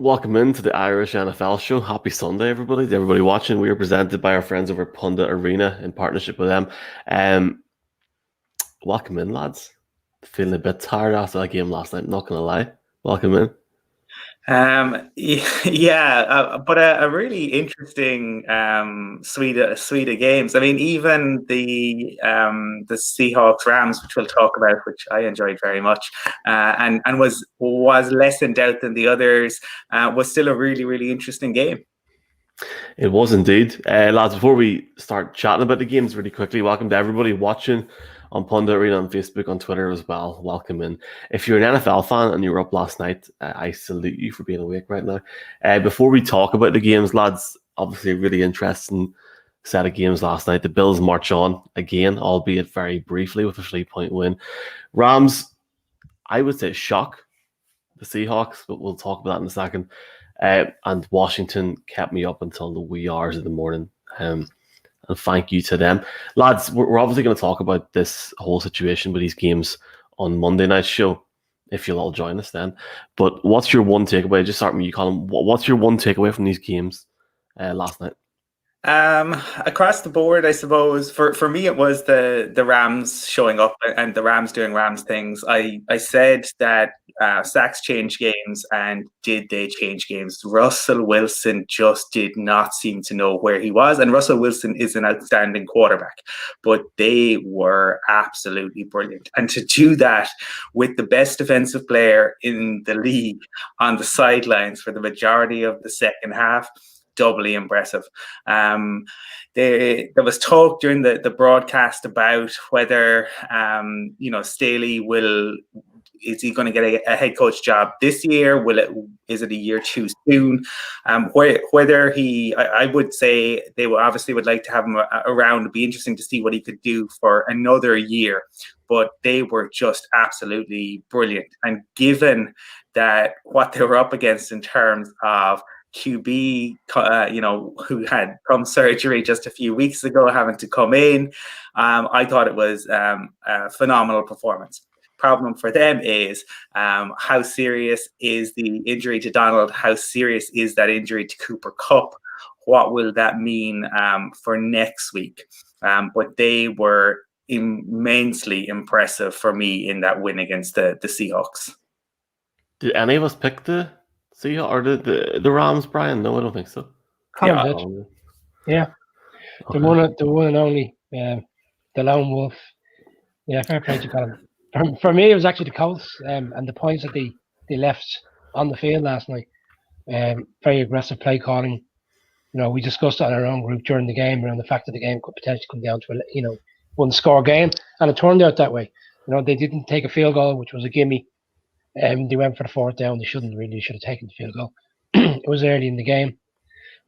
Welcome into the Irish NFL show. Happy Sunday, everybody. To everybody watching, we are presented by our friends over at Pundit Arena in partnership with them. Welcome in, lads. Feeling a bit tired after that game last night, not going to lie. Welcome in. But a really interesting suite of games. I mean, even the Seahawks Rams, which we'll talk about, which I enjoyed very much, and was less in doubt than the others, was still a really interesting game. It was indeed. Lads, before we start chatting about the games really quickly, welcome to everybody watching on Pundit Arena on Facebook, on Twitter as well. Welcome in. If you're an NFL fan and you were up last night, I salute you for being awake right now. Before we talk about the games, lads, obviously a really interesting set of games last night. The Bills march on again, albeit very briefly, with a 3-point win. Rams, I would say shock. The Seahawks, but we'll talk about that in a second. And Washington kept me up until the wee hours of the morning. And thank you to them. Lads, we're obviously going to talk about this whole situation with these games on Monday night's show, if you'll all join us then. But what's your one takeaway? Just start with you, Colin. What's your one takeaway from these games last night? Across the board, I suppose for me it was the Rams showing up and the Rams doing Rams things. I said that sacks change games, and did they change games? Russell Wilson just did not seem to know where he was, and Russell Wilson is an outstanding quarterback, but they were absolutely brilliant. And to do that with the best defensive player in the league on the sidelines for the majority of the second half, doubly impressive. There was talk during the broadcast about whether Staley is he going to get a head coach job this year? Is it a year too soon? Whether I would say they obviously would like to have him around. It'd be interesting to see what he could do for another year. But they were just absolutely brilliant. And given that what they were up against in terms of QB, who had thumb surgery just a few weeks ago, having to come in, I thought it was a phenomenal performance. Problem for them is how serious is the injury to Donald? How serious is that injury to Cooper Kupp? What will that mean for next week? But they were immensely impressive for me in that win against the Seahawks. Did any of us pick the Seahawks or the Rams, Brian? No, I don't think so. Yeah. Okay. The one and only, the lone wolf. Yeah, fair play to Colin. For me, it was actually the Colts and the points that they left on the field last night. Very aggressive play calling. We discussed it in our own group during the game around the fact that the game could potentially come down to a one-score game, and it turned out that way. They didn't take a field goal, which was a gimme. They went for the fourth down. They should have taken the field goal. It was early in the game,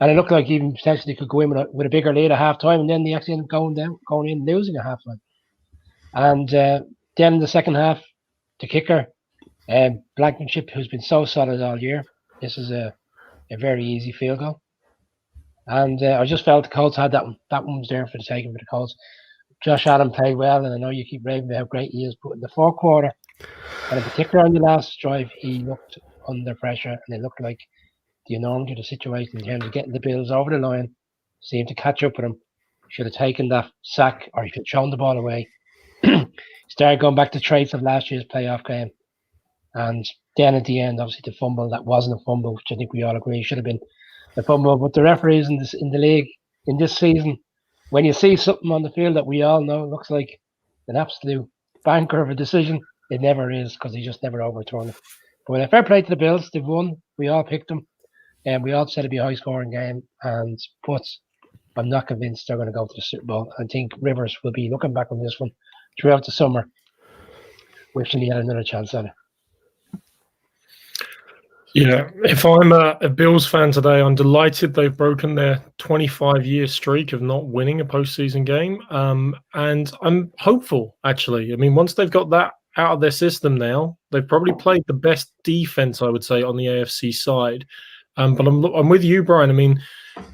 and it looked like even potentially they could go in with a bigger lead at halftime, and then they actually ended up going in losing at halftime. And then in the second half, the kicker, Blankenship, who's been so solid all year, this is a very easy field goal. And I just felt the Colts had that one. That one was there for the taking for the Colts. Josh Allen played well, and I know you keep raving about how great he is, but in the fourth quarter, and in particular on the last drive, he looked under pressure, and it looked like the enormity of the situation in terms of getting the Bills over the line, seemed to catch up with him. He should have taken that sack, or he should have thrown the ball away. Started going back to traits of last year's playoff game. And then at the end, obviously, the fumble that wasn't a fumble, which I think we all agree should have been a fumble. But the referees in the league in this season, when you see something on the field that we all know looks like an absolute banker of a decision, it never is, because he just never overturned it. But a fair play to the Bills. They've won. We all picked them. And we all said it'd be a high-scoring game. But I'm not convinced they're going to go to the Super Bowl. I think Rivers will be looking back on this one throughout the summer, wishing he had another chance at it. Yeah, if I'm a Bills fan today, I'm delighted they've broken their 25-year streak of not winning a postseason game. And I'm hopeful, actually. I mean, once they've got that out of their system now, they've probably played the best defense, I would say, on the AFC side. But I'm with you, Brian. I mean,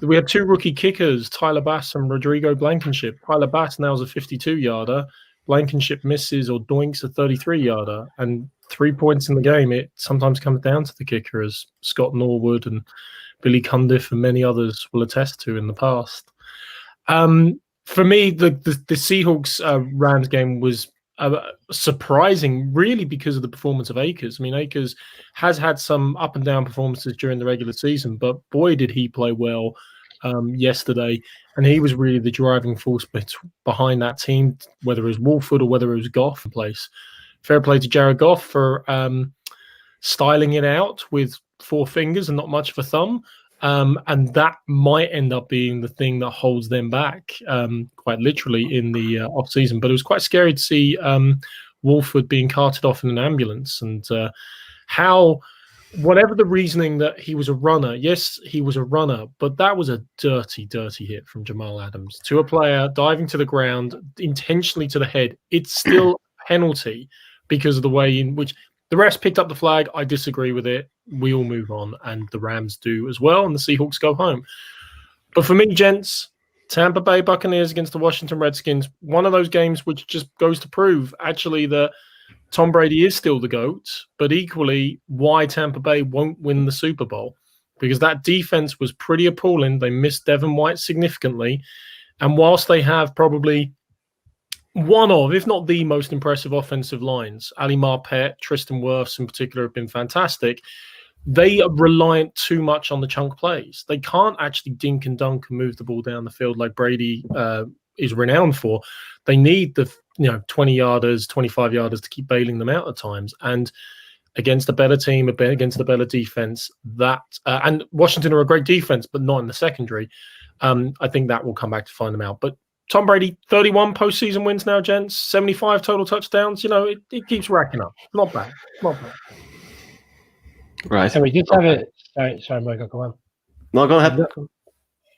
we had two rookie kickers, Tyler Bass and Rodrigo Blankenship. Tyler Bass now is a 52-yarder. Blankenship misses or doinks a 33-yarder. And 3 points in the game, it sometimes comes down to the kicker, as Scott Norwood and Billy Cundiff and many others will attest to in the past. For me, the Seahawks Rams game was surprising, really, because of the performance of Akers. I mean, Akers has had some up and down performances during the regular season, but boy, did he play well yesterday. And he was really the driving force behind that team, whether it was Wolford or whether it was Goff in place. Fair play to Jared Goff for styling it out with 4 fingers and not much of a thumb. And that might end up being the thing that holds them back, quite literally, in the off-season. But it was quite scary to see Wolford being carted off in an ambulance, and how, whatever the reasoning that he was a runner, yes, he was a runner, but that was a dirty, dirty hit from Jamal Adams to a player diving to the ground intentionally to the head. It's still a penalty because of the way in which the refs picked up the flag. I disagree with it. We all move on, and the Rams do as well, and the Seahawks go home. But for me, gents, Tampa Bay Buccaneers against the Washington Redskins, one of those games which just goes to prove, actually, that Tom Brady is still the GOAT, but equally why Tampa Bay won't win the Super Bowl, because that defense was pretty appalling. They missed Devin White significantly, and whilst they have probably one of, if not the most impressive offensive lines, Ali Marpet, Tristan Wirfs in particular have been fantastic, they are reliant too much on the chunk plays. They can't actually dink and dunk and move the ball down the field like Brady is renowned for. They need the 20-yarders, 25-yarders to keep bailing them out at times. And against a better team, against a better defense, that and Washington are a great defense, but not in the secondary. I think that will come back to find them out. But Tom Brady, 31 postseason wins now, gents, 75 total touchdowns. It keeps racking up. Not bad. Not bad. Right. So we did have a sorry, Michael, go on. No, go ahead.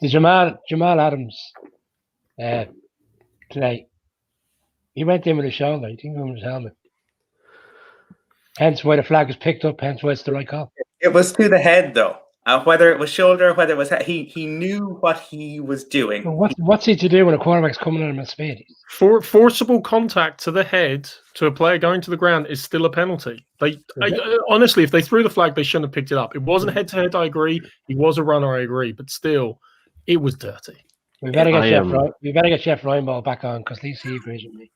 The Jamal Adams play. He went in with his shoulder. He didn't go with his helmet. Hence why the flag was picked up. Hence why it's the right call. It was to the head, though. Whether it was shoulder, whether it was head, he knew what he was doing. Well, what's he to do when a quarterback's coming at him at speed? Forcible contact to the head to a player going to the ground is still a penalty. Honestly, if they threw the flag, they shouldn't have picked it up. It wasn't head-to-head, I agree. He was a runner, I agree. But still, it was dirty. We better get Jeff Reinball back on, because at least he agrees with me.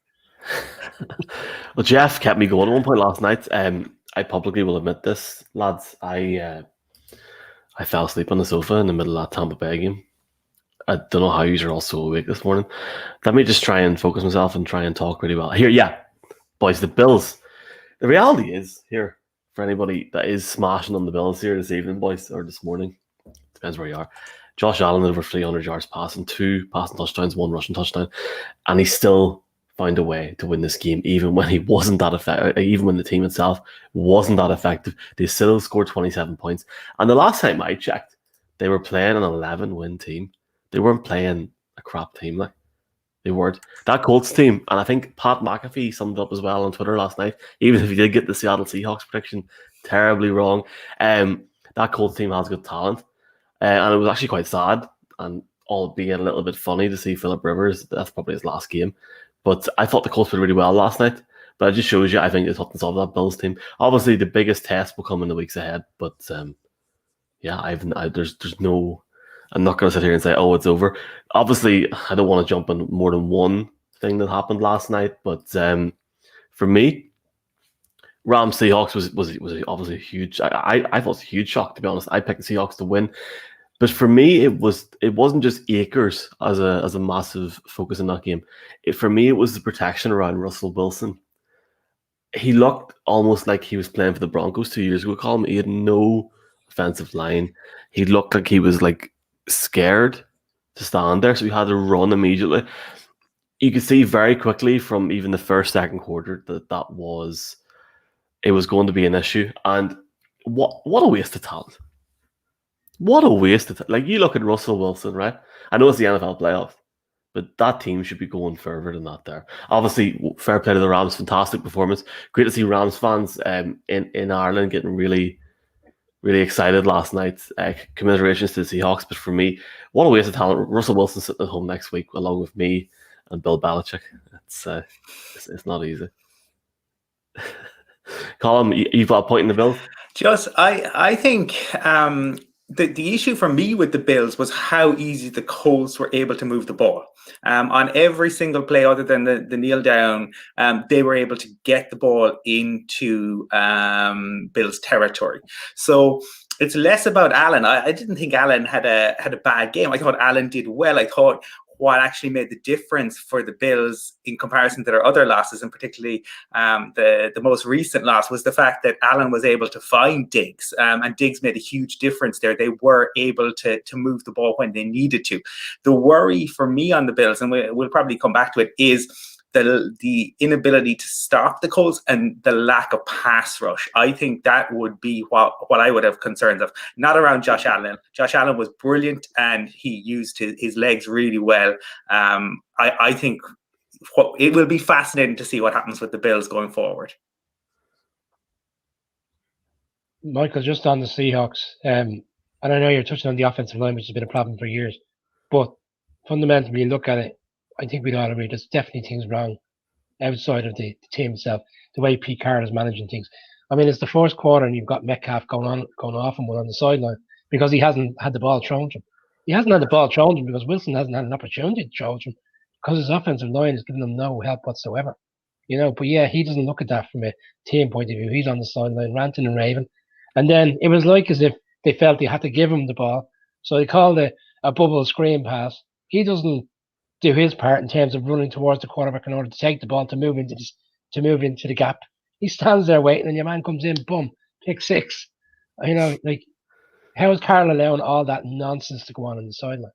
Well, Jeff kept me going at one point last night. I publicly will admit this, lads. I fell asleep on the sofa in the middle of that Tampa Bay game. I don't know how you're all so awake this morning. Let me just try and focus myself and try and talk really well. Here, boys, the Bills. The reality is, here, for anybody that is smashing on the Bills here this evening, boys, or this morning, depends where you are. Josh Allen over 300 yards passing, 2 passing touchdowns, 1 rushing touchdown, and he still found a way to win this game, even when he wasn't that effective, even when the team itself wasn't that effective. They still scored 27 points. And the last time I checked, they were playing an 11-win team. They weren't playing a crap team. Like, they weren't. That Colts team, and I think Pat McAfee summed it up as well on Twitter last night, even if he did get the Seattle Seahawks prediction terribly wrong, that Colts team has good talent. And it was actually quite sad, and albeit a little bit funny to see Phillip Rivers. That's probably his last game. But I thought the Colts played really well last night. But it just shows you, I think, it's something of that Bills team. Obviously, the biggest test will come in the weeks ahead. But there's no. I'm not going to sit here and say, oh, it's over. Obviously, I don't want to jump on more than one thing that happened last night. But for me, Rams Seahawks was obviously a huge. I thought it was a huge shock, to be honest. I picked the Seahawks to win. But for me, it wasn't just Akers as a massive focus in that game. For me, it was the protection around Russell Wilson. He looked almost like he was playing for the Broncos 2 years ago. Colin, he had no offensive line. He looked like he was like scared to stand there, so he had to run immediately. You could see very quickly from even the first, second quarter that it was going to be an issue. And what a waste of talent. What a waste of like, you look at Russell Wilson, right? I know it's the NFL playoffs, but that team should be going further than that there. Obviously, fair play to the Rams, fantastic performance. Great to see Rams fans in Ireland getting really, really excited last night. Commiserations to the Seahawks, but for me, what a waste of talent. Russell Wilson sitting at home next week along with me and Bill Belichick. It's not easy. Colin, you've got a point in the Bills? I think the issue for me with the Bills was how easy the Colts were able to move the ball. On every single play other than the kneel down, they were able to get the ball into Bills territory. So it's less about Allen. I didn't think Allen had a bad game. I thought Allen did well. I thought what actually made the difference for the Bills in comparison to their other losses, and particularly the most recent loss, was the fact that Allen was able to find Diggs, and Diggs made a huge difference there. They were able to move the ball when they needed to. The worry for me on the Bills, and we'll probably come back to it, is the inability to stop the Colts and the lack of pass rush. I think that would be what I would have concerns of. Not around Josh Allen. Josh Allen was brilliant and he used his legs really well. I think it will be fascinating to see what happens with the Bills going forward. Michael, just on the Seahawks, and I know you're touching on the offensive line, which has been a problem for years, but fundamentally, when you look at it, I think we'd all agree there's definitely things wrong outside of the team itself, the way Pete Carroll is managing things. I mean, it's the first quarter and you've got Metcalf going off and one on the sideline because he hasn't had the ball thrown to him. He hasn't had the ball thrown to him because Wilson hasn't had an opportunity to throw to him because his offensive line is giving them no help whatsoever. But yeah, he doesn't look at that from a team point of view. He's on the sideline ranting and raving. And then it was like as if they felt they had to give him the ball. So they called a bubble screen pass. He doesn't do his part in terms of running towards the quarterback in order to take the ball to move into the gap. He stands there waiting, and your man comes in, boom, pick six. Like how is Carroll allowing all that nonsense to go on the sideline?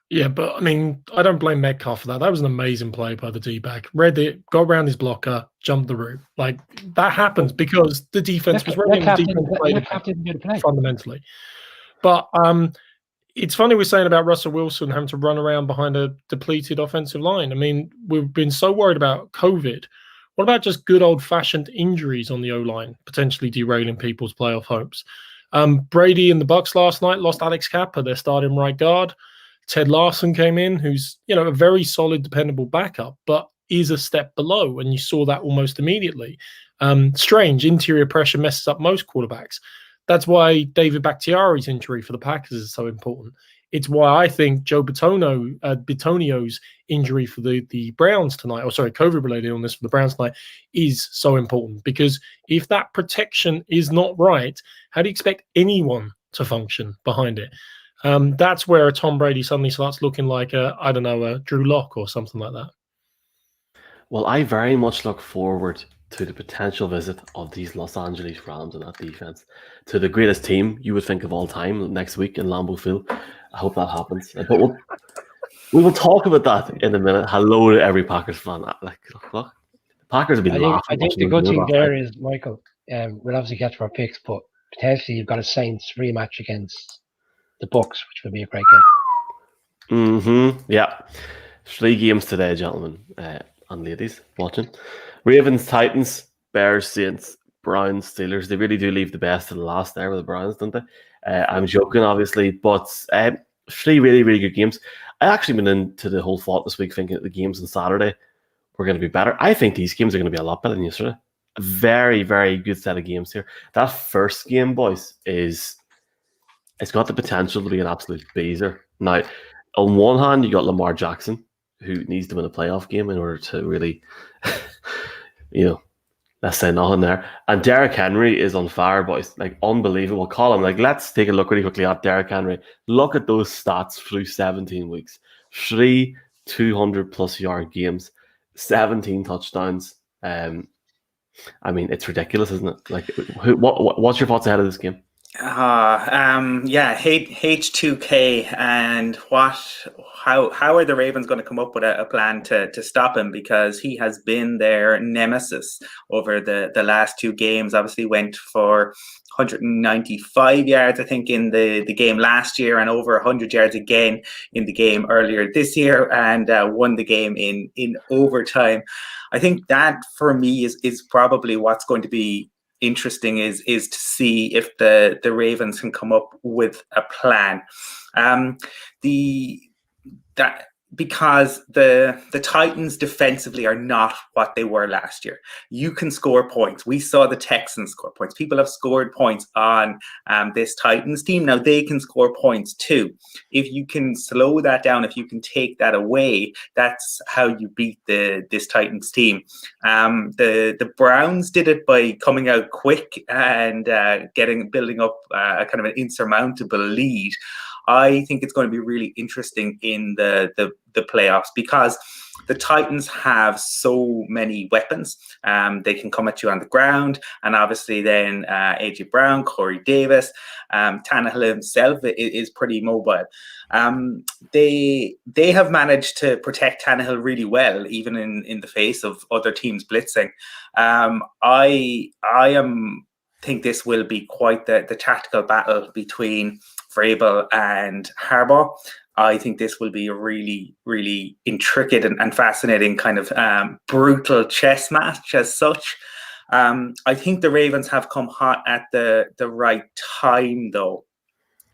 Yeah, but I mean, I don't blame Metcalf for that. That was an amazing play by the D-back. Read it, got around his blocker, jumped the route. Like that happens because the defense was ready. Metcalf didn't do the play fundamentally. But it's funny we're saying about Russell Wilson having to run around behind a depleted offensive line. I mean, we've been so worried about COVID. What about just good old-fashioned injuries on the O-line, potentially derailing people's playoff hopes? Brady and the Bucs last night lost Alex Kappa, their starting right guard. Ted Larson came in, who's a very solid, dependable backup, but is a step below, and you saw that almost immediately. Strange, interior pressure messes up most quarterbacks. That's why David Bakhtiari's injury for the Packers is so important. It's why I think Joe Bitonio's injury for the Browns tonight, COVID-related illness for the Browns tonight, is so important. Because if that protection is not right, how do you expect anyone to function behind it? That's where a Tom Brady suddenly starts looking like a Drew Lock or something like that. Well, I very much look forward to the potential visit of these Los Angeles Rams and that defense to the greatest team you would think of all time next week in Lambeau Field. I hope that happens. But we will talk about that in a minute. Hello to every Packers fan. Look, Packers have been laughing. I think the good thing there is, Michael, we'll obviously get to our picks, but potentially you've got a Saints rematch against the Bucs, which would be a great game. Yeah. 3 games today, gentlemen and ladies watching. Ravens, Titans, Bears, Saints, Browns, Steelers. They really do leave the best to the last there with the Browns, don't they? I'm joking, obviously, but 3 really, really good games. I actually been into the whole thought this week thinking that the games on Saturday were going to be better. I think these games are going to be a lot better than yesterday. A very, very good set of games here. That first game, boys, it's got the potential to be an absolute beezer. Now, on one hand, you got Lamar Jackson, who needs to win a playoff game in order to really, let's say nothing there. And Derrick Henry is on fire, boys. Like, unbelievable. Colin, let's take a look really quickly at Derrick Henry. Look at those stats through 17 weeks. 3 200-plus yard games, 17 touchdowns. I mean, it's ridiculous, isn't it? Like, what's your thoughts ahead of this game? H2K, and how are the Ravens going to come up with a plan to stop him, because he has been their nemesis over the last 2 games. Obviously went for 195 yards, I think, in the game last year, and over 100 yards again in the game earlier this year, and won the game in overtime. I think that for me is probably what's going to be interesting is to see if the Ravens can come up with a plan. because the Titans defensively are not what they were last year. You can score points. We saw the Texans score points. People have scored points on this Titans team. Now they can score points too. If you can slow that down, if you can take that away, that's how you beat this Titans team. The Browns did it by coming out quick and building up a kind of an insurmountable lead. I think it's going to be really interesting in the playoffs because the Titans have so many weapons. They can come at you on the ground, and obviously then AJ Brown, Corey Davis, Tannehill himself is pretty mobile. They have managed to protect Tannehill really well, even in the face of other teams blitzing. I think this will be quite the tactical battle between Vrabel and Harbaugh. I think this will be a really, really intricate and fascinating kind of brutal chess match as such. I think the Ravens have come hot at the right time, though.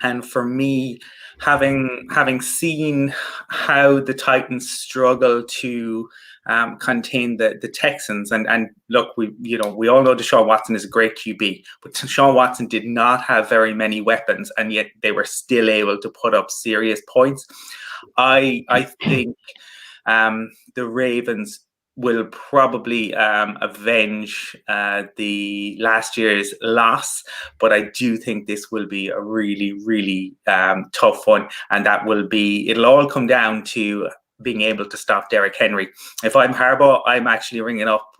And for me, having seen how the Titans struggle to contain the Texans, and look, we all know Deshaun Watson is a great QB, but Deshaun Watson did not have very many weapons, and yet they were still able to put up serious points. I think the Ravens will probably avenge the last year's loss, but I do think this will be a really, really tough one, and it'll all come down to being able to stop Derrick Henry. If I'm Harbaugh, I'm actually ringing up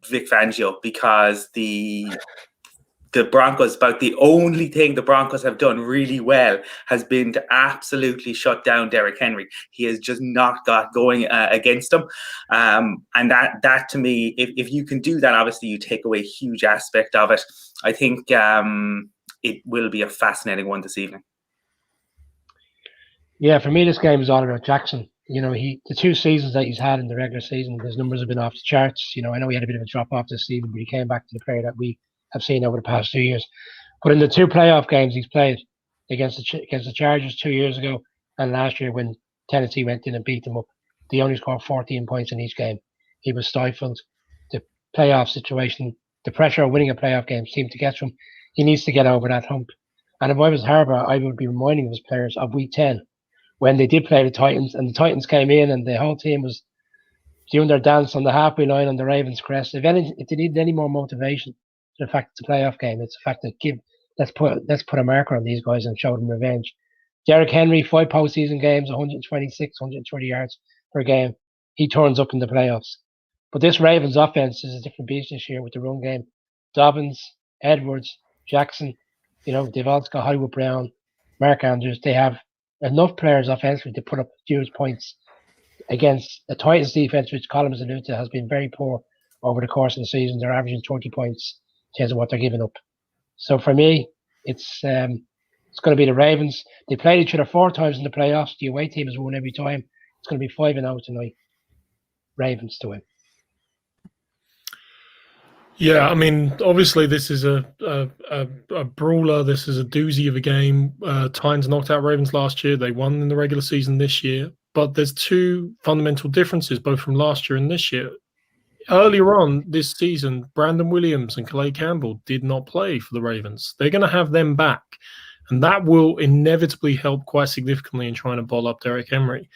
Vic Fangio, because the Broncos, about the only thing the Broncos have done really well has been to absolutely shut down Derrick Henry. He has just not got going against him. And that to me, if you can do that, obviously you take away a huge aspect of it. I think it will be a fascinating one this evening. Yeah, for me, this game is all about Jackson. The 2 seasons that he's had in the regular season, his numbers have been off the charts. I know he had a bit of a drop off this season, but he came back to the player that we have seen over the past 2 years. But in the 2 playoff games he's played against the Chargers 2 years ago and last year when Tennessee went in and beat them up, they only scored 14 points in each game. He was stifled. The playoff situation, the pressure of winning a playoff game seemed to get to him. He needs to get over that hump. And if I was Harbaugh, I would be reminding his players of Week 10 when they did play the Titans, and the Titans came in and the whole team was doing their dance on the halfway line on the Ravens' crest. If they needed any more motivation, to the fact it's a playoff game, it's the fact that let's put a marker on these guys and show them revenge. Derrick Henry, 5 postseason games, 126, 120 yards per game. He turns up in the playoffs. But this Ravens offense is a different beast this year with the run game. Dobbins, Edwards, Jackson, they've also got Hollywood Brown, Mark Andrews. They have enough players offensively to put up huge points against a Titans defense, which Colin has alluded to, has been very poor over the course of the season. They're averaging 20 points in terms of what they're giving up. So for me, it's going to be the Ravens. They played each other 4 times in the playoffs. The away team has won every time. It's going to be 5-0 tonight. Ravens to win. Yeah, I mean, obviously this is a brawler. This is a doozy of a game. Titans knocked out Ravens last year. They won in the regular season this year. But there's 2 fundamental differences, both from last year and this year. Earlier on this season, Brandon Williams and Calais Campbell did not play for the Ravens. They're going to have them back, and that will inevitably help quite significantly in trying to bottle up Derrick Henry.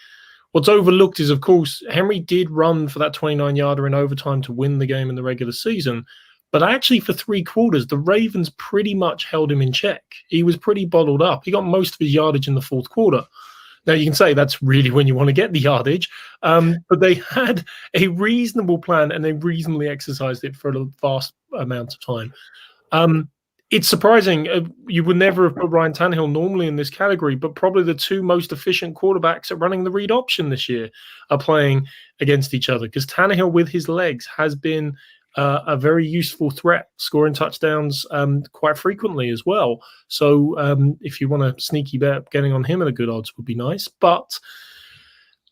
What's overlooked is, of course, Henry did run for that 29-yarder in overtime to win the game in the regular season, but actually for 3 quarters, the Ravens pretty much held him in check. He was pretty bottled up. He got most of his yardage in the 4th quarter. Now, you can say that's really when you want to get the yardage, but they had a reasonable plan and they reasonably exercised it for a vast amount of time. It's surprising. You would never have put Ryan Tannehill normally in this category, but probably the 2 most efficient quarterbacks at running the read option this year are playing against each other, because Tannehill with his legs has been a very useful threat, scoring touchdowns quite frequently as well. So if you want a sneaky bet, getting on him at a good odds would be nice. But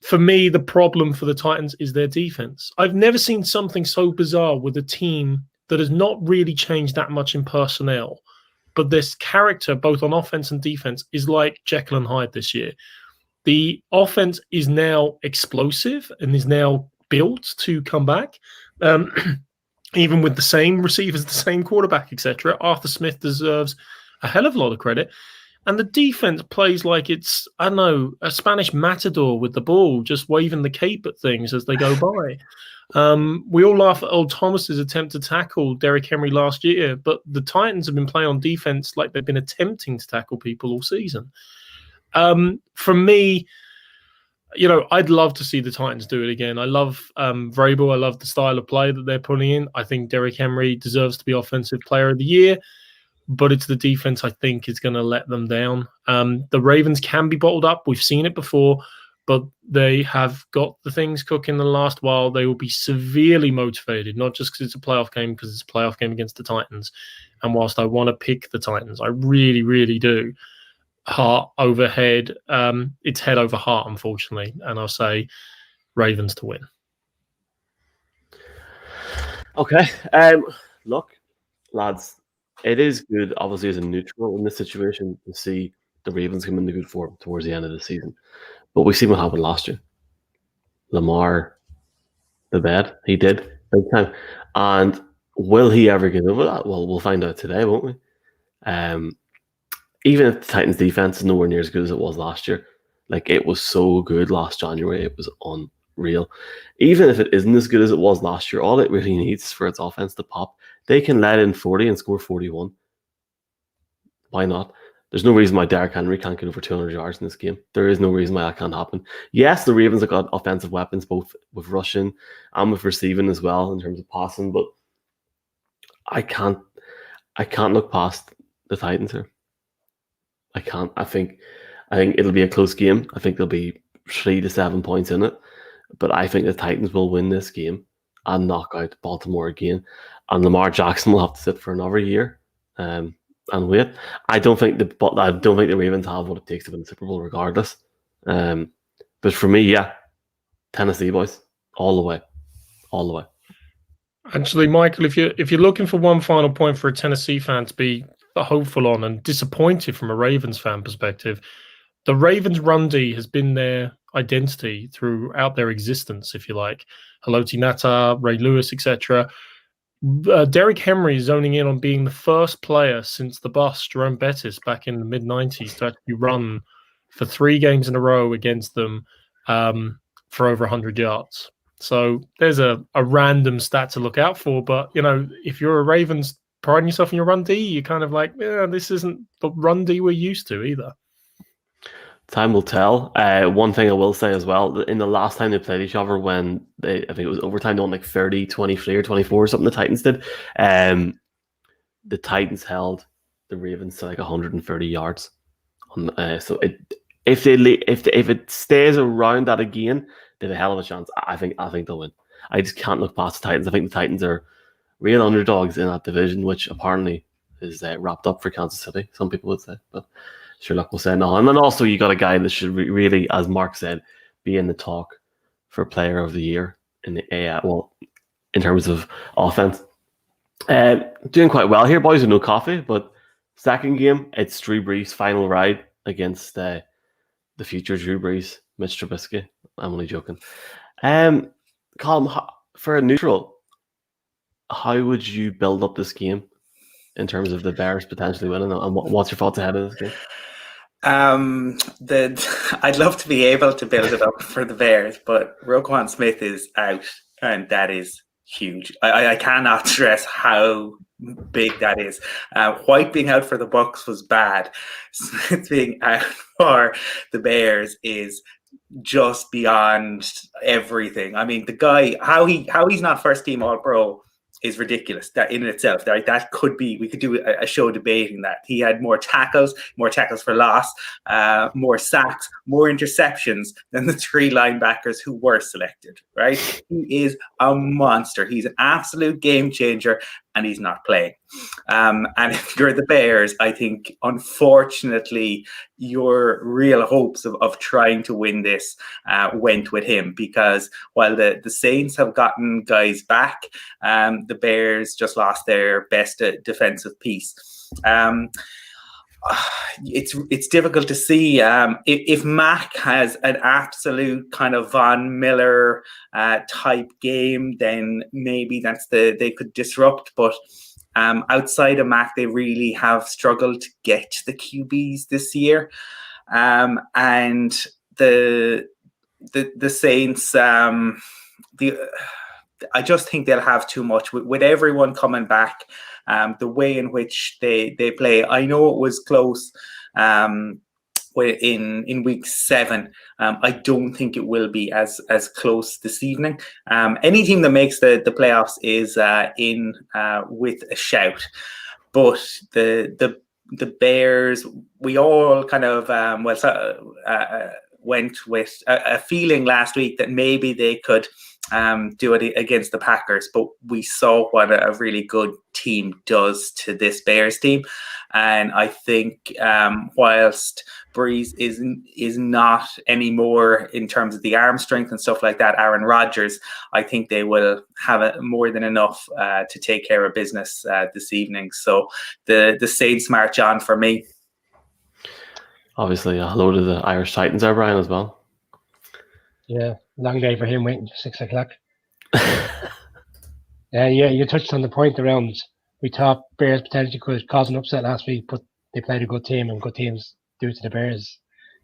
for me, the problem for the Titans is their defense. I've never seen something so bizarre with a team that has not really changed that much in personnel, but this character, both on offense and defense, is like Jekyll and Hyde this year. The offense is now explosive and is now built to come back. Even with the same receivers, the same quarterback, etc. Arthur Smith deserves a hell of a lot of credit. And the defense plays like it's, I don't know, a Spanish matador with the ball, just waving the cape at things as they go by. We all laugh at old Thomas's attempt to tackle Derrick Henry last year, but the Titans have been playing on defense like they've been attempting to tackle people all season. For me, I'd love to see the Titans do it again. I love Vrabel. I love the style of play that they're putting in. I think Derrick Henry deserves to be Offensive Player of the Year, but it's the defense I think is going to let them down. The Ravens can be bottled up. We've seen it before, but they have got the things cooking the last while. They will be severely motivated, not just because it's a playoff game, because it's a playoff game against the Titans. And whilst I want to pick the Titans, I really, really do. Heart over head. It's head over heart, unfortunately. And I'll say Ravens to win. Okay. Look, lads, it is good, obviously, as a neutral in this situation to see the Ravens come into good form towards the end of the season. But we see what happened last year. Lamar, the bed, he did big time. And will he ever get over that? Well, we'll find out today, won't we? Even if the Titans defense is nowhere near as good as it was last year, like it was so good last January, it was unreal. Even if it isn't as good as it was last year, all it really needs for its offense to pop, they can let in 40 and score 41. Why not? There's no reason why Derrick Henry can't get over 200 yards in this game. There is no reason why that can't happen. Yes, the Ravens have got offensive weapons, both with rushing and with receiving as well in terms of passing, but I can't look past the Titans here. I can't. I think it'll be a close game. I think there'll be 3 to 7 points in it, but I think the Titans will win this game and knock out Baltimore again. And Lamar Jackson will have to sit for another year and wait. I don't think the Ravens have what it takes to win the Super Bowl, regardless. But for me, yeah, Tennessee boys, all the way. Actually, Michael, if you're looking for one final point for a Tennessee fan to be hopeful on and disappointed from a Ravens fan perspective, the Ravens run D has been their identity throughout their existence, if you like. Haloti Ngata, Ray Lewis, etc. Derrick Henry is zoning in on being the first player since the bust, Jerome Bettis, back in the mid-90s to actually run for 3 games in a row against them for over 100 yards. So there's a random stat to look out for. But, if you're a Ravens priding yourself in your run D, you're kind of like, this isn't the run D we're used to either. Time will tell. One thing I will say as well, in the last time they played each other, when I think it was overtime, they won like 30, 23 or 24 or something, the Titans did. The Titans held the Ravens to like 130 yards. So if it stays around that again, they have a hell of a chance. I think they'll win. I just can't look past the Titans. I think the Titans are real underdogs in that division, which apparently is wrapped up for Kansas City, some people would say. But sure luck will say no. And then also you got a guy that should really, as Mark said, be in the talk for Player of the Year in the in terms of offense. Doing quite well here, boys, with no coffee. But second game, it's Drew Brees' final ride against the future Drew Brees, Mitch Trubisky. I'm only joking. Colm, for a neutral, how would you build up this game in terms of the Bears potentially winning? And what's your thoughts ahead of this game? I'd love to be able to build it up for the Bears, but Roquan Smith is out, and that is huge. I cannot stress how big that is. White being out for the Bucs was bad. Smith being out for the Bears is just beyond everything. I mean, the guy, how he's not first team All-Pro is ridiculous. That in itself, that could be, we could do a show debating that. He had more tackles for loss, more sacks, more interceptions than the 3 linebackers who were selected, right? He is a monster. He's an absolute game changer, and he's not playing. And if you're the Bears, I think, unfortunately, your real hopes of trying to win this went with him, because while the Saints have gotten guys back, the Bears just lost their best defensive piece. it's difficult to see. If Mac has an absolute kind of Von Miller type game, then maybe they could disrupt. But outside of Mac, they really have struggled to get the QBs this year, and the Saints. I just think they'll have too much with everyone coming back. The way in which they play, I know it was close in week 7. I don't think it will be as close this evening. Any team that makes the playoffs is in with a shout, but the Bears, we all kind of went with a feeling last week that maybe they could do it against the Packers, but we saw what a really good team does to this Bears team, and I think whilst Breeze is not anymore in terms of the arm strength and stuff like that, Aaron Rodgers, I think they will have more than enough to take care of business this evening. So the Saints march on for me. Obviously, hello to the Irish Titans there, Brian, as well. Yeah, long day for him waiting for 6 o'clock. Yeah, you touched on the point around we thought Bears potentially could cause an upset last week, but they played a good team, and good teams do to the Bears.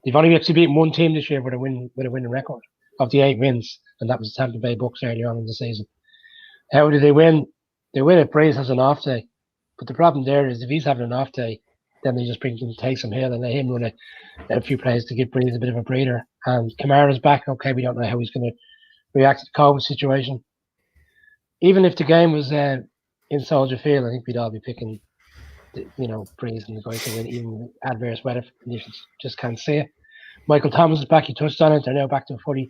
They've only actually beaten one team this year with a winning record of the 8 wins, and that was the Tampa Bay Bucks earlier on in the season. How do they win? They win if Breeze has an off day, but the problem there is if he's having an off day, then they just bring Taysom Hill and let him run a few plays to give Breeze a bit of a breather. And Kamara's back. Okay, we don't know how he's going to react to the COVID situation. Even if the game was in Soldier Field, I think we'd all be picking, Breeze and the guys to win, even adverse weather conditions. Just can't see it. Michael Thomas is back. He touched on it. They're now back to a fully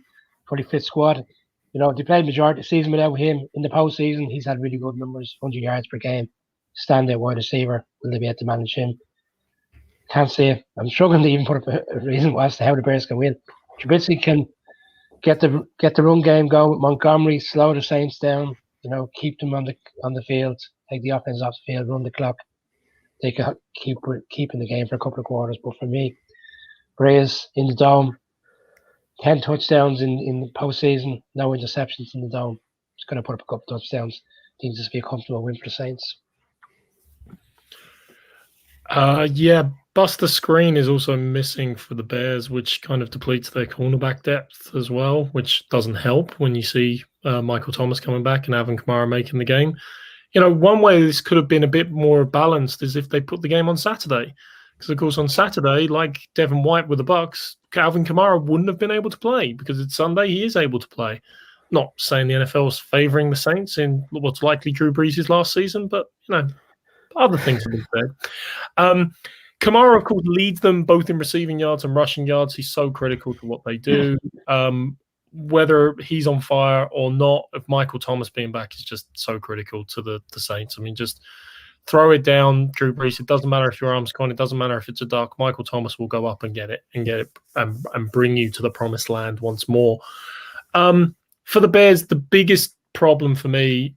fit squad. They played majority of the season without him. In the postseason, he's had really good numbers, 100 yards per game. Standout wide receiver. Will they be able to manage him? Can't see it. I'm struggling to even put up a reason as to how the Bears can win. Trubisky can get the run game going with Montgomery, slow the Saints down, keep them on the field, take the offense off the field, run the clock. They can keep in the game for a couple of quarters. But for me, Breeze in the dome, 10 touchdowns in the postseason, no interceptions in the dome. Just going to put up a couple of touchdowns. I think this will be a comfortable win for the Saints. Buster Screen is also missing for the Bears, which kind of depletes their cornerback depth as well, which doesn't help when you see Michael Thomas coming back and Alvin Kamara making the game. One way this could have been a bit more balanced is if they put the game on Saturday. Because, of course, on Saturday, like Devin White with the Bucks, Alvin Kamara wouldn't have been able to play because it's Sunday. He is able to play. Not saying the NFL is favoring the Saints in what's likely Drew Brees' last season, but, other things have been said. Kamara, of course, leads them both in receiving yards and rushing yards. He's so critical to what they do. Whether he's on fire or not, if Michael Thomas being back is just so critical to the Saints. I mean, just throw it down, Drew Brees. It doesn't matter if your arm's gone. It doesn't matter if it's a duck. Michael Thomas will go up and get it and bring you to the promised land once more. For the Bears, the biggest problem for me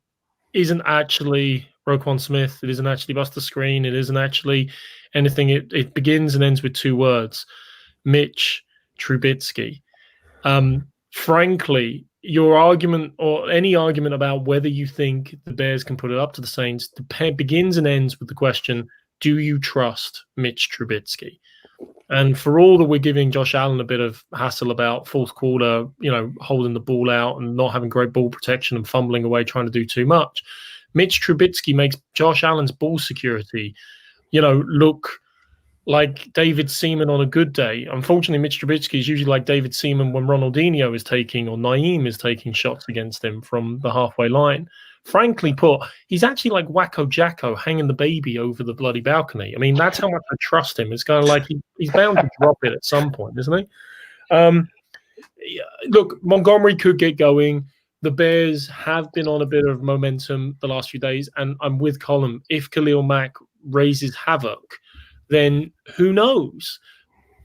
isn't actually Roquan Smith. It isn't actually Buster Screen. It isn't actually anything. It begins and ends with 2 words: Mitch Trubisky. Frankly, your argument or any argument about whether you think the Bears can put it up to the Saints begins and ends with the question, do you trust Mitch Trubisky? And for all that we're giving Josh Allen a bit of hassle about fourth quarter, holding the ball out and not having great ball protection and fumbling away trying to do too much, Mitch Trubisky makes Josh Allen's ball security, look like David Seaman on a good day. Unfortunately, Mitch Trubisky is usually like David Seaman when Ronaldinho is taking or Naeem is taking shots against him from the halfway line. Frankly put, he's actually like Wacko Jacko hanging the baby over the bloody balcony. I mean, that's how much I trust him. It's kind of like he's bound to drop it at some point, isn't he? Look, Montgomery could get going. The Bears have been on a bit of momentum the last few days, and I'm with Colin. If Khalil Mack raises havoc, then who knows?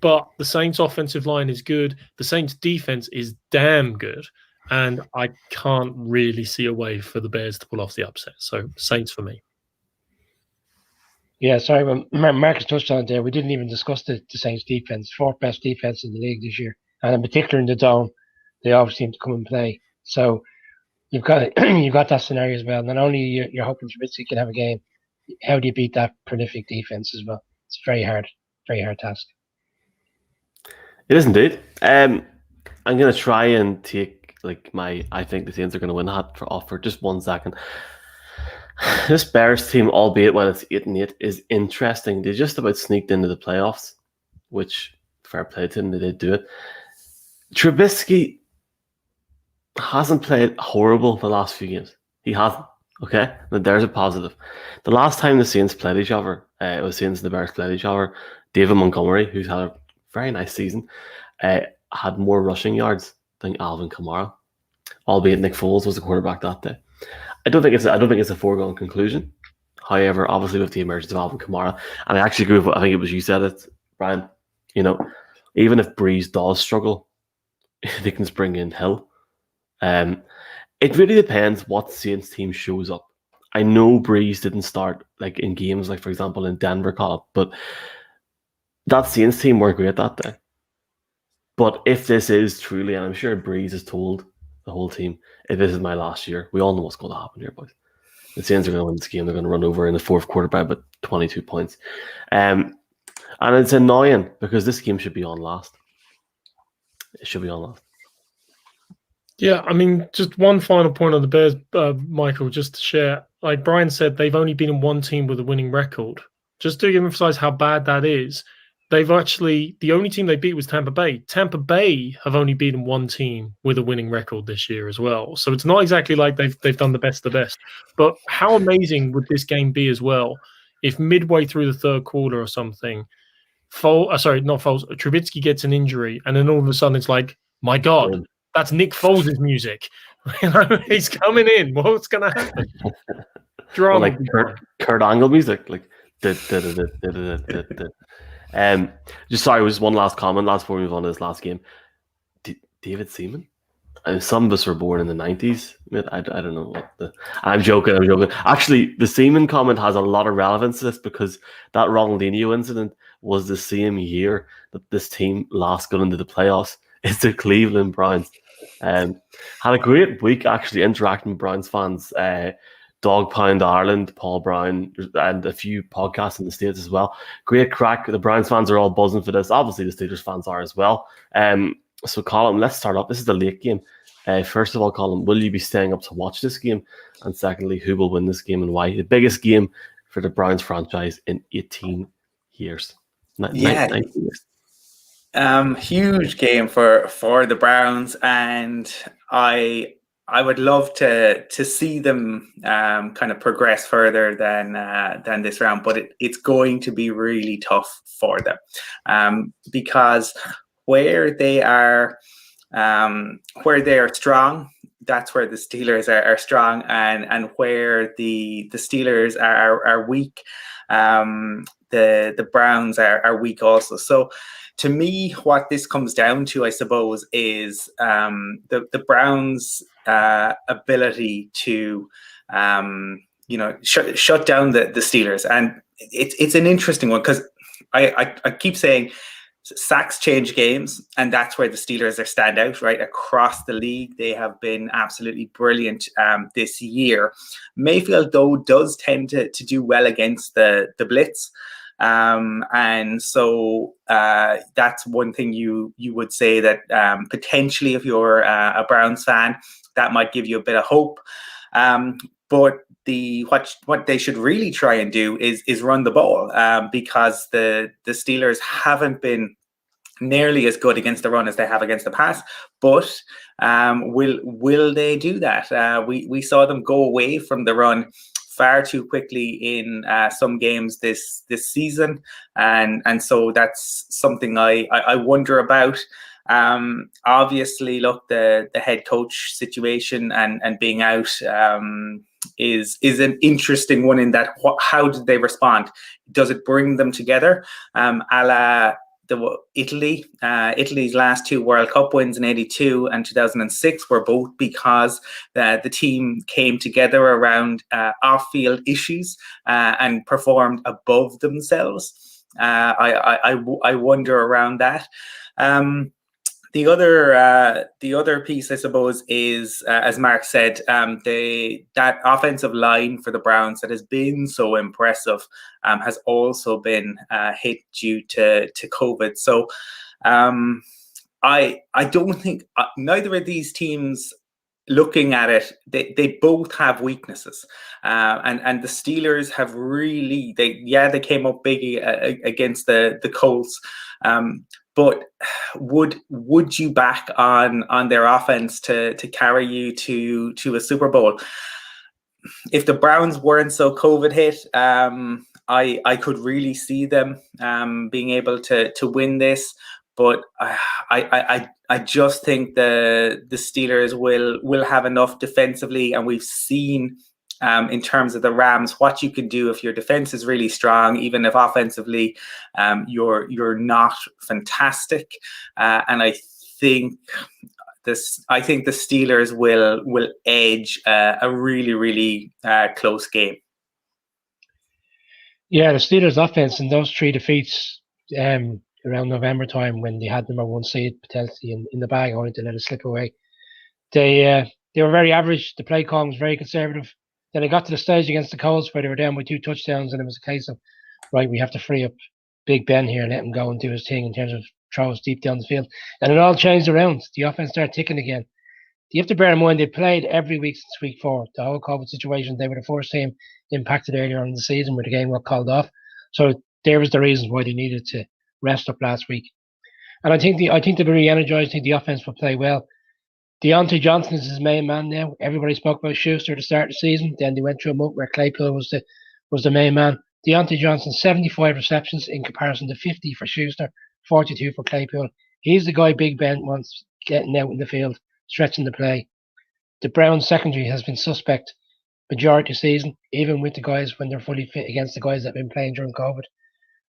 But the Saints' offensive line is good. The Saints' defense is damn good. And I can't really see a way for the Bears to pull off the upset. So Saints for me. Yeah, sorry, when Marcus touched on it there, we didn't even discuss the Saints defense, fourth best defense in the league this year, and in particular in the dome, they always seem to come and play. So you've got you've got that scenario as well. Not only you're hoping Trubisky can have a game, how do you beat that prolific defense as well? It's very hard task. It is indeed. I'm gonna try and take I think the Saints are gonna win hat for just 1 second. This Bears team, albeit when it's 8-8, is interesting. They just about sneaked into the playoffs, which fair play to them, they did do it. Trubisky hasn't played horrible the last few games. He hasn't. Okay, but there's a positive. The last time the Saints played each other, it was Saints and the Bears played each other. David Montgomery, who's had a very nice season, had more rushing yards than Alvin Kamara, albeit Nick Foles was the quarterback that day. I don't think it's a foregone conclusion. However, obviously with the emergence of Alvin Kamara, and I actually agree with what I think it was you said it, Brian. Even if Breeze does struggle, they can bring in Hill. It really depends what Saints team shows up. I know Breeze didn't start in games for example in Denver call, but that Saints team weren't great that day. But if this is truly, and I'm sure Breeze has told the whole team, if this is my last year, we all know what's going to happen here, boys. The Saints are going to win this game. They're going to run over in the fourth quarter by about 22 points. And it's annoying because this game should be on last. It should be on last. Yeah, I mean, just one final point on the Bears, Michael, just to share. Like Brian said, they've only been in one team with a winning record. Just to emphasize how bad that is, the only team they beat was Tampa Bay. Tampa Bay have only beaten one team with a winning record this year as well. So it's not exactly like they've done the best of the best. But how amazing would this game be as well if midway through the third quarter or something, Trubisky gets an injury, and then all of a sudden it's like, my God, that's Nick Foles' music. He's coming in. What's going to happen? Drama. Kurt Angle music, just sorry, just one last comment. Before we move on to this last game, David Seaman. Some of us were born in the 90s. I don't know what I'm joking. Actually, the Seaman comment has a lot of relevance to this because that Ronaldinho incident was the same year that this team last got into the playoffs. It's the Cleveland Browns. Had a great week actually interacting with Browns fans. Dog Pound Ireland, Paul Brown, and a few podcasts in the States as well. Great crack. The Browns fans are all buzzing for this. Obviously, the Steelers fans are as well. So, Colin, let's start up. This is the late game. First of all, Colin, will you be staying up to watch this game? And secondly, who will win this game and why? The biggest game for the Browns franchise in 18 years. 19 years. Huge game for the Browns, and I would love to see them kind of progress further than this round, but it's going to be really tough for them because where they are strong, that's where the Steelers are strong, and where the Steelers are weak, the Browns are weak also. So to me, what this comes down to, I suppose, is the Browns' ability to, shut down the Steelers, and it's an interesting one because I keep saying sacks change games, and that's where the Steelers are stand out right across the league. They have been absolutely brilliant this year. Mayfield, though, does tend to do well against the blitz. And so that's one thing you would say that potentially if you're a Browns fan, that might give you a bit of hope. But what they should really try and do is run the ball because the Steelers haven't been nearly as good against the run as they have against the pass. But will they do that? We saw them go away from the run far too quickly in some games this season, and so that's something I wonder about. Obviously, look, the head coach situation and being out is an interesting one in that how did they respond? Does it bring them together, a la Italy. Italy's last 2 World Cup wins in '82 and 2006 were both because the team came together around off-field issues and performed above themselves. I wonder around that. The other piece, I suppose, is as Mark said, that offensive line for the Browns that has been so impressive has also been hit due to COVID. So I don't think neither of these teams, looking at it, they both have weaknesses, and the Steelers have really they came up big against the Colts. But would you back on their offense to carry you to a Super Bowl? If the Browns weren't so COVID hit, I could really see them being able to win this. But I just think the Steelers will have enough defensively, and we've seen in terms of the Rams what you can do if your defense is really strong, even if offensively you're not fantastic. And I think the Steelers will edge a really close game. Yeah, the Steelers' offense in those 3 defeats around November time, when they had number 1 seed potentially in the bag, only to let it slip away. They were very average. The play calling was very conservative. Then they got to the stage against the Colts where they were down by 2 touchdowns, and it was a case of, right, we have to free up Big Ben here and let him go and do his thing in terms of throws deep down the field. And it all changed around. The offense started ticking again. You have to bear in mind they played every week since week 4. The whole COVID situation, they were the first team impacted earlier on in the season where the game got called off. So there was the reasons why they needed to rest up last week. And I think they're very energized. I think the offense will play well. Deontay Johnson is his main man now. Everybody spoke about Schuster at the start of the season. Then they went through a month where Claypool was the main man. Deontay Johnson, 75 receptions in comparison to 50 for Schuster, 42 for Claypool. He's the guy Big Ben wants getting out in the field, stretching the play. The Browns secondary has been suspect majority of the season, even with the guys when they're fully fit against the guys that have been playing during COVID.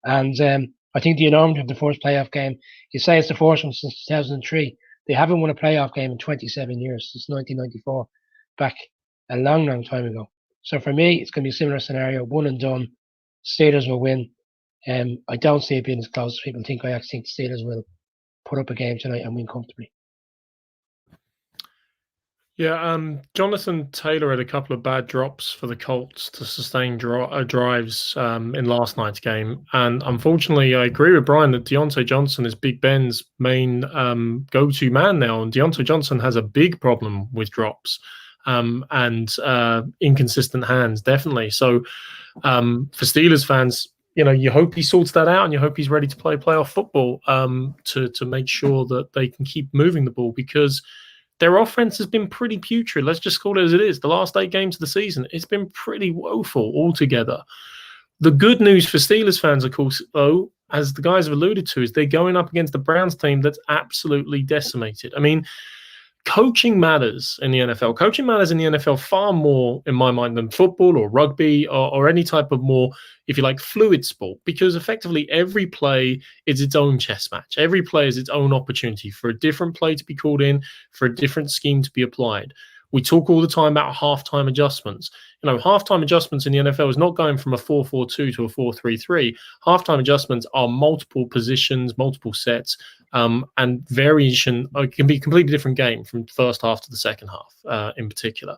And I think the enormity of the first playoff game, you say it's the first one since 2003. They haven't won a playoff game in 27 years, since 1994, back a long time ago. So for me, it's going to be a similar scenario, one and done. Steelers will win. I don't see it being as close as people think. I actually think the Steelers will put up a game tonight and win comfortably. Yeah, Jonathan Taylor had a couple of bad drops for the Colts to sustain drives in last night's game. And unfortunately, I agree with Brian that Deontay Johnson is Big Ben's main go-to man now. And Deontay Johnson has a big problem with drops and inconsistent hands, definitely. So for Steelers fans, you hope he sorts that out and you hope he's ready to play playoff football to make sure that they can keep moving the ball, because their offense has been pretty putrid. Let's just call it as it is. The last 8 games of the season, it's been pretty woeful altogether. The good news for Steelers fans, of course, though, as the guys have alluded to, is they're going up against the Browns team that's absolutely decimated. I mean, coaching matters in the NFL. Coaching matters in the NFL far more, in my mind, than football or rugby or any type of more, if you like, fluid sport, because effectively every play is its own chess match. Every play is its own opportunity for a different play to be called in, for a different scheme to be applied. We talk all the time about halftime adjustments. Halftime adjustments in the NFL is not going from a 4-4-2 to a 4-3-3. Halftime adjustments are multiple positions, multiple sets, and variation. It can be a completely different game from first half to the second half in particular.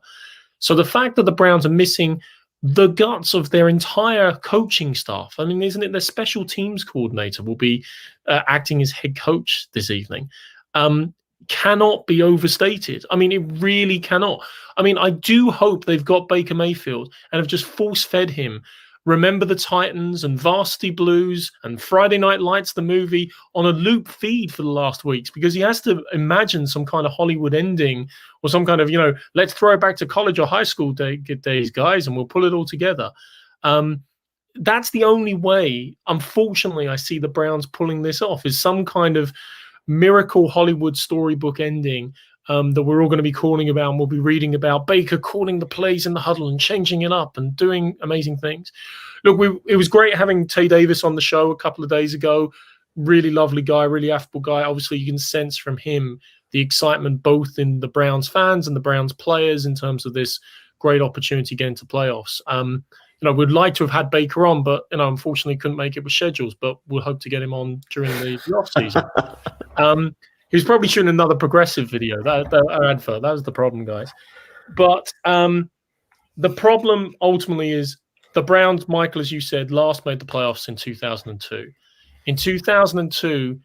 So the fact that the Browns are missing the guts of their entire coaching staff, I mean, isn't it their special teams coordinator will be acting as head coach this evening, cannot be overstated. I mean, it really cannot. I mean, I do hope they've got Baker Mayfield and have just force-fed him Remember the Titans and Varsity Blues and Friday Night Lights, the movie, on a loop feed for the last weeks, because he has to imagine some kind of Hollywood ending or some kind of, let's throw it back to college or high school days, guys, and we'll pull it all together. That's the only way, unfortunately, I see the Browns pulling this off, is some kind of miracle Hollywood storybook ending that we're all going to be calling about, and we'll be reading about Baker calling the plays in the huddle and changing it up and doing amazing things. Look, it was great having Tay Davis on the show a couple of days ago. really lovely guy, really affable guy. Obviously, you can sense from him the excitement both in the Browns fans and the Browns players in terms of this great opportunity getting to playoffs. We'd like to have had Baker on, but unfortunately couldn't make it with schedules. But we'll hope to get him on during the off season. He was probably shooting another progressive video. That advert. That was the problem, guys. But the problem ultimately is the Browns, Michael, as you said, last made the playoffs in 2002. In 2002,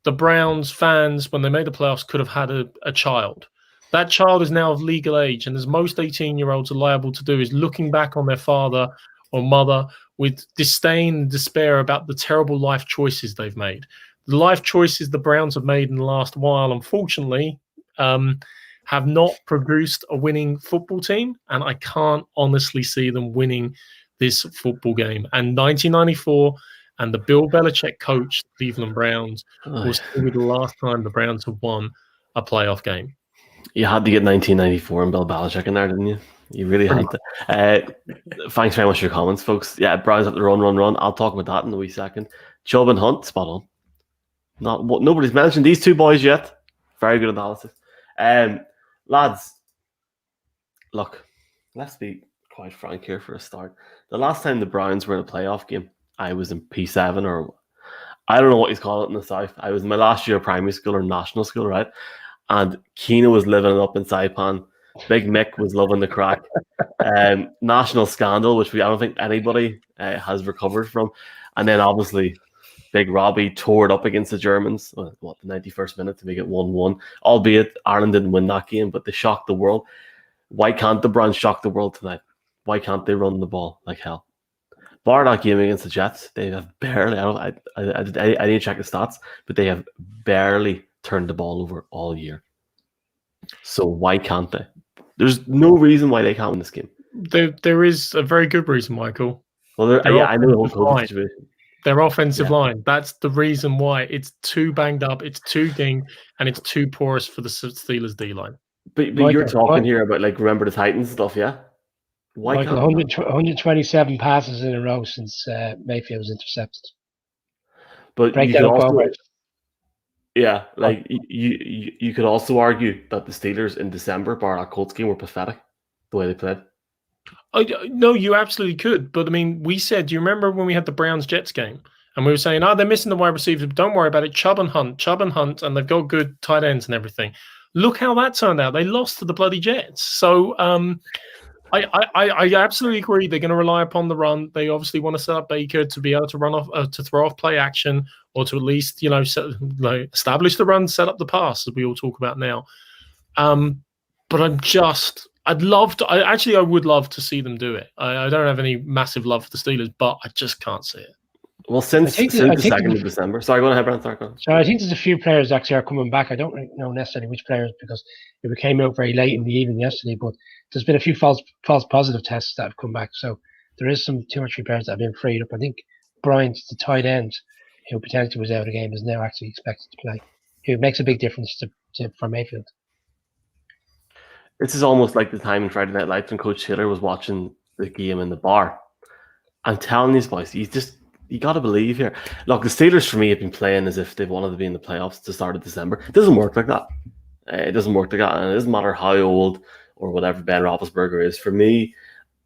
the Browns fans, when they made the playoffs, could have had a child. That child is now of legal age, and as most 18-year-olds are liable to do, is looking back on their father or mother with disdain and despair about the terrible life choices they've made. The life choices the Browns have made in the last while, unfortunately, have not produced a winning football team, and I can't honestly see them winning this football game. And 1994 and the Bill Belichick coached Cleveland Browns will still be the last time the Browns have won a playoff game. You had to get 1994 and Bill Belichick in there, didn't you? You really had to. Thanks very much for your comments, folks. Yeah, Browns have to run. I'll talk about that in a wee second. Chubb and Hunt, spot on. Nobody's mentioned these two boys yet. Very good analysis. Lads, look, let's be quite frank here for a start. The last time the Browns were in a playoff game, I was in P7, or I don't know what you call it in the South. I was in my last year of primary school or national school, right? And Keena was living it up in Saipan. Big Mick was loving the crack. National scandal, which I don't think anybody has recovered from. And then obviously Big Robbie tore it up against the Germans, the 91st minute to make it 1-1. Albeit Ireland didn't win that game, but they shocked the world. Why can't the Browns shock the world tonight? Why can't they run the ball like hell? Bar that game against the Jets, they have barely, I need to check the stats, but they have barely turned the ball over all year. So why can't they? There's no reason why they can't win this game. There is a very good reason, Michael. Well, I know the whole COVID situation. Their offensive line. That's the reason why. It's too banged up, it's too dinged, and it's too porous for the Steelers D-line. But you're talking here about, like, remember the Titans stuff, yeah? Why Michael, 127 passes in a row since Mayfield was intercepted. But you could also, yeah, like you could also argue that the Steelers in December, bar that Colts game, were pathetic the way they played. No, you absolutely could. But I mean, we said, do you remember when we had the Browns-Jets game? And we were saying, they're missing the wide receivers, but don't worry about it. Chubb and Hunt, and they've got good tight ends and everything. Look how that turned out. They lost to the bloody Jets. So I absolutely agree. They're going to rely upon the run. They obviously want to set up Baker to be able to run off, to throw off play action, or to at least, establish the run, set up the pass, as we all talk about now. But I would love to see them do it. I don't have any massive love for the Steelers, but I just can't see it. Well, since the 2nd of December. Sorry, go ahead, Brent. So I think there's a few players actually are coming back. I don't know necessarily which players because it came out very late in the evening yesterday, but there's been a few false positive tests that have come back. So there is some 2 or 3 players that have been freed up. I think Bryant, the tight end, who potentially was out of the game, is now actually expected to play. Who makes a big difference for Mayfield. This is almost like the time in Friday Night Lights when Coach Taylor was watching the game in the bar. I'm telling you, boys, you got to believe here. Look, the Steelers, for me, have been playing as if they wanted to be in the playoffs at the start of December. It doesn't work like that. It doesn't work like that. And it doesn't matter how old or whatever Ben Roethlisberger is. For me,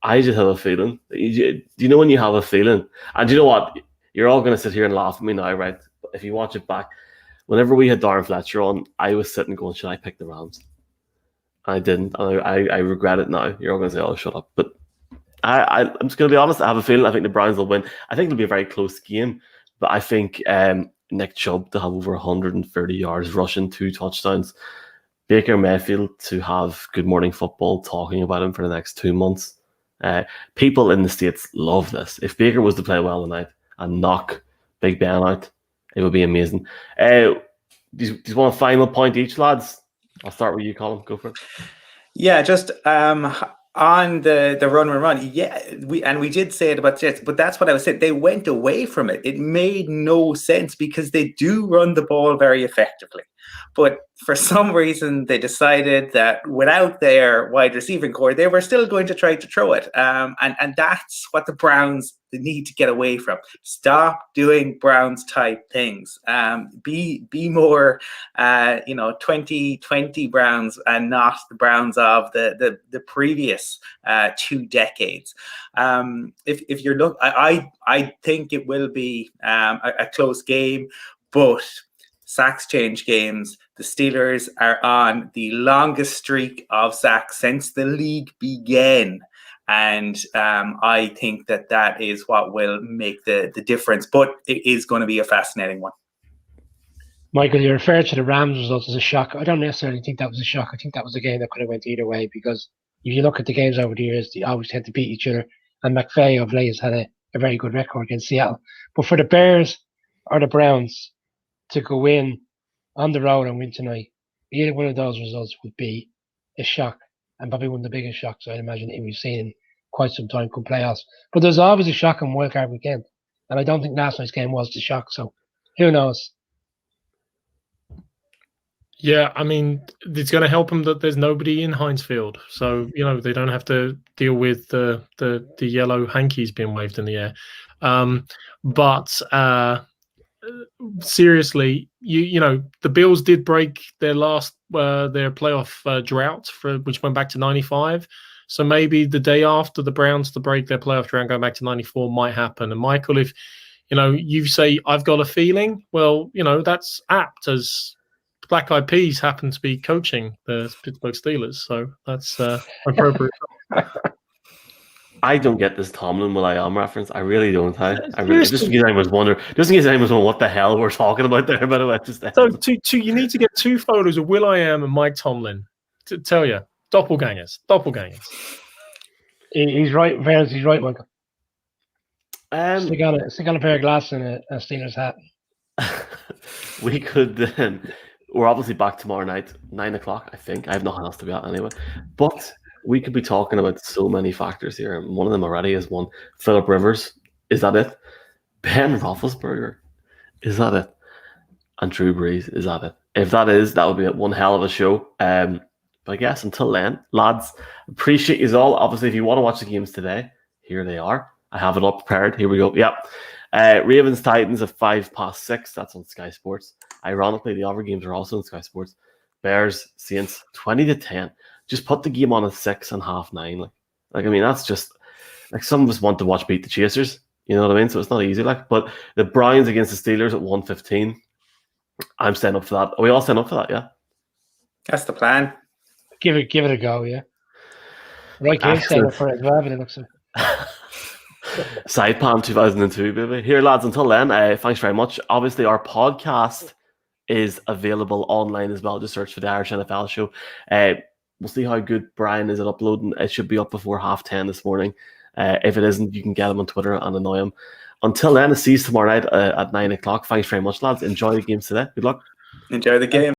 I just have a feeling. Do you know when you have a feeling? And do you know what? You're all going to sit here and laugh at me now, right? But if you watch it back, whenever we had Darren Fletcher on, I was sitting going, should I pick the Rams? I didn't. And I regret it now. You're all going to say, oh, shut up. But I'm just going to be honest. I have a feeling I think the Browns will win. I think it'll be a very close game. But I think Nick Chubb to have over 130 yards rushing, 2 touchdowns. Baker Mayfield to have Good Morning Football talking about him for the next 2 months. People in the States love this. If Baker was to play well tonight and knock Big Ben out, it would be amazing. Do you want a final point each, lads? I'll start with you, Colin. Go for it. Yeah, just on the run. Yeah, we did say it about Jets, but that's what I was saying. They went away from it. It made no sense because they do run the ball very effectively. But for some reason, they decided that without their wide receiving core, they were still going to try to throw it. And that's what the Browns need to get away from. Stop doing Browns type things. Be more, 2020 Browns and not the Browns of the previous 2 decades. If you're I think it will be a close game, but sacks change games. The Steelers are on the longest streak of sacks since the league began. And I think that is what will make the difference. But it is going to be a fascinating one. Michael, you referred to the Rams results as a shock. I don't necessarily think that was a shock. I think that was a game that could have went either way, because if you look at the games over the years, they always tend to beat each other. And McVay of late has had a very good record against Seattle. But for the Bears or the Browns to go in on the road and win tonight, either one of those results would be a shock, and probably one of the biggest shocks I'd imagine that we've seen in quite some time come playoffs. But there's always a shock on wildcard weekend, and I don't think last night's game was the shock, so who knows? Yeah, I mean, it's going to help them that there's nobody in Heinz Field, so they don't have to deal with the yellow hankies being waved in the air. But seriously, the Bills did break their last their playoff drought, which went back to 95. So maybe the day after the Browns to break their playoff drought, going back to 94, might happen. And Michael, if you say I've got a feeling, well, that's apt, as Black Eyed Peas happen to be coaching the Pittsburgh Steelers, so that's appropriate. I don't get this Tomlin Will I Am reference. I really don't. I really, just in case anyone was wondering, what the hell we're talking about there. By the way, so you need to get 2 photos of Will I Am and Mike Tomlin to tell you doppelgangers. He's right, Vance. He's right, Michael. Stick on a pair of glasses and a Steelers hat. We could. We're obviously back tomorrow night, 9:00. I think I have nothing else to be at anyway, but we could be talking about so many factors here. And one of them already is one. Philip Rivers, is that it? Ben Roethlisberger, is that it? And Drew Brees, is that it? If that is, that would be one hell of a show. But I guess until then, lads, appreciate you all. Obviously, if you want to watch the games today, here they are. I have it all prepared. Here we go. Yep. Ravens Titans at 6:05. That's on Sky Sports. Ironically, the other games are also on Sky Sports. Bears Saints 20-10. Just put the game on at 6 and 9:30. Like I mean, that's just like some of us want to watch Beat the Chasers. You know what I mean? So it's not easy. But the Browns against the Steelers at 1:15. I'm staying up for that. Are we all staying up for that? Yeah. That's the plan. Give it a go. Yeah. Right, game staying up for it as well. But it looks. Saipan 2002, baby. Here, lads, until then, thanks very much. Obviously, our podcast is available online as well. Just search for the Irish NFL Show. We'll see how good Brian is at uploading. It should be up before 10:30 this morning. If it isn't, you can get him on Twitter and annoy him. Until then, see you tomorrow night at 9:00. Thanks very much, lads. Enjoy the games today. Good luck. Enjoy the game.